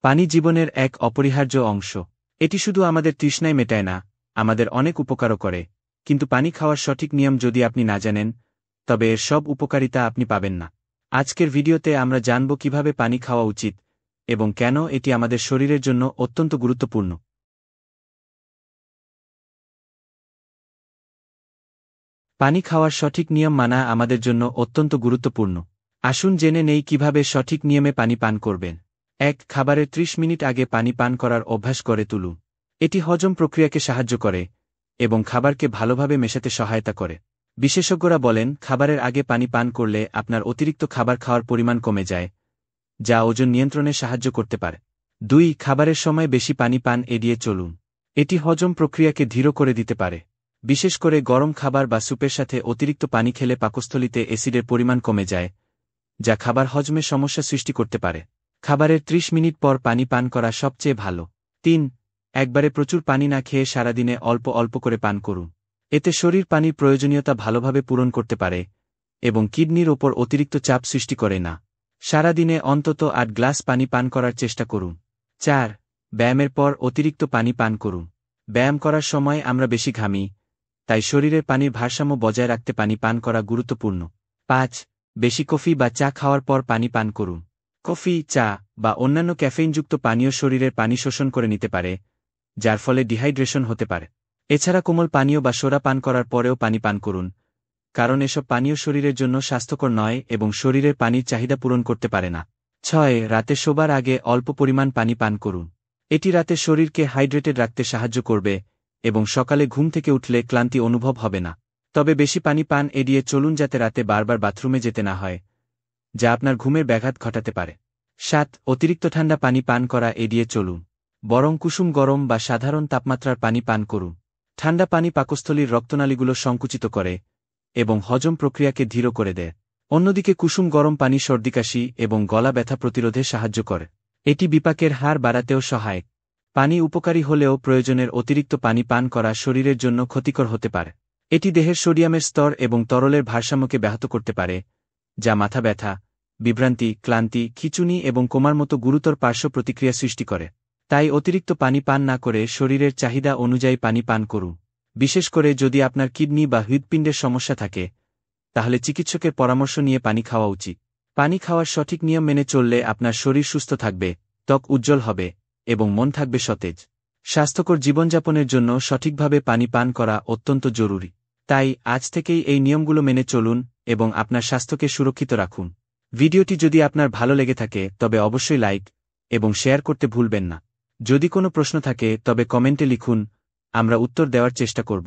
পানি জীবনের এক অপরিহার্য অংশ। এটি শুধু আমাদের তৃষ্ণায় মেটায় না, আমাদের অনেক উপকারও করে। কিন্তু পানি খাওয়ার সঠিক নিয়ম যদি আপনি না জানেন, তবে এর সব উপকারিতা আপনি পাবেন না। আজকের ভিডিওতে আমরা জানব কিভাবে পানি খাওয়া উচিত এবং কেন এটি আমাদের শরীরের জন্য অত্যন্ত গুরুত্বপূর্ণ। পানি খাওয়ার সঠিক নিয়ম মানা আমাদের জন্য অত্যন্ত গুরুত্বপূর্ণ। আসুন জেনে নেই কিভাবে সঠিক নিয়মে পানি পান করবেন। ১. খাবারের ৩০ মিনিট আগে পানি পান করার অভ্যাস করে তুলুন। এটি হজম প্রক্রিয়াকে সাহায্য করে এবং খাবারকে ভালোভাবে মেশাতে সহায়তা করে। বিশেষজ্ঞরা বলেন, খাবারের আগে পানি পান করলে আপনার অতিরিক্ত খাবার খাওয়ার পরিমাণ কমে যায়, যা ওজন নিয়ন্ত্রণে সাহায্য করতে পারে। ২. খাবারের সময় বেশি পানি পান এড়িয়ে চলুন। এটি হজম প্রক্রিয়াকে ধীর করে দিতে পারে। বিশেষ করে গরম খাবার বা স্যুপের সাথে অতিরিক্ত পানি খেলে পাকস্থলীতে অ্যাসিডের পরিমাণ কমে যায়, যা খাবার হজমে সমস্যা সৃষ্টি করতে পারে। খাবারের ৩০ মিনিট পর পানি পান করা সবচেয়ে ভালো। ৩. একবারে প্রচুর পানি না খেয়ে সারাদিনে অল্প অল্প করে পান করুন। এতে শরীর পানির প্রয়োজনীয়তা ভালোভাবে পূরণ করতে পারে এবং কিডনির ওপর অতিরিক্ত চাপ সৃষ্টি করে না। সারাদিনে অন্তত ৮ গ্লাস পানি পান করার চেষ্টা করুন। ৪. ব্যায়ামের পর অতিরিক্ত পানি পান করুন। ব্যায়াম করার সময় আমরা বেশি ঘামি, তাই শরীরের পানির ভারসাম্য বজায় রাখতে পানি পান করা গুরুত্বপূর্ণ। ৫. বেশি কফি বা চা খাওয়ার পর পানি পান করুন। কফি, চা বা অন্যান্য ক্যাফেইনযুক্ত পানীয় শরীরের পানি শোষণ করে নিতে পারে, যার ফলে ডিহাইড্রেশন হতে পারে। এছাড়া কোমল পানীয় বা সোডা পান করার পরেও পানি পান করুন, কারণ এসব পানীয় শরীরের জন্য স্বাস্থ্যকর নয় এবং শরীরের পানির চাহিদা পূরণ করতে পারে না। ৬. রাতে শোবার আগে অল্প পরিমাণ পানি পান করুন। এটি রাতে শরীরকে হাইড্রেটেড রাখতে সাহায্য করবে এবং সকালে ঘুম থেকে উঠলে ক্লান্তি অনুভব হবে না। তবে বেশি পানি পান এড়িয়ে চলুন যাতে রাতে বারবার বাথরুমে যেতে না হয়, যা আপনার ঘুমের ব্যাঘাত ঘটাতে পারে। ৭. অতিরিক্ত ঠান্ডা পানি পান করা এড়িয়ে চলুন। বরং কুসুম গরম বা সাধারণ তাপমাত্রার পানি পান করুন। ঠান্ডা পানি পাকস্থলীর রক্তনালীগুলো সংকুচিত করে এবং হজম প্রক্রিয়াকে ধীর করে দেয়। অন্যদিকে কুসুম গরম পানি সর্দিকাশি এবং গলা ব্যথা প্রতিরোধে সাহায্য করে। এটি বিপাকের হার বাড়াতেও সহায়ক। পানি উপকারী হলেও প্রয়োজনের অতিরিক্ত পানি পান করা শরীরের জন্য ক্ষতিকর হতে পারে। এটি দেহের সোডিয়ামের স্তর এবং তরলের ভারসাম্যকে ব্যাহত করতে পারে, যা মাথা ব্যথা, বিভ্রান্তি, ক্লান্তি, খিঁচুনি এবং কোমার মতো গুরুতর পার্শ্ব প্রতিক্রিয়া সৃষ্টি করে। তাই অতিরিক্ত পানি পান না করে শরীরের চাহিদা অনুযায়ী পানি পান করুন। বিশেষ করে যদি আপনার কিডনি বা হৃৎপিণ্ডের সমস্যা থাকে, তাহলে চিকিৎসকের পরামর্শ নিয়ে পানি খাওয়া উচিত। পানি খাওয়ার সঠিক নিয়ম মেনে চললে আপনার শরীর সুস্থ থাকবে, ত্বক উজ্জ্বল হবে এবং মন থাকবে সতেজ। স্বাস্থ্যকর জীবনযাপনের জন্য সঠিকভাবে পানি পান করা অত্যন্ত জরুরি। তাই আজ থেকেই এই নিয়মগুলো মেনে চলুন এবং আপনার স্বাস্থ্যকে সুরক্ষিত রাখুন। ভিডিওটি যদি আপনার ভালো লেগে থাকে তবে অবশ্যই লাইক এবং শেয়ার করতে ভুলবেন না। যদি কোনো প্রশ্ন থাকে তবে কমেন্টে লিখুন, আমরা উত্তর দেওয়ার চেষ্টা করব।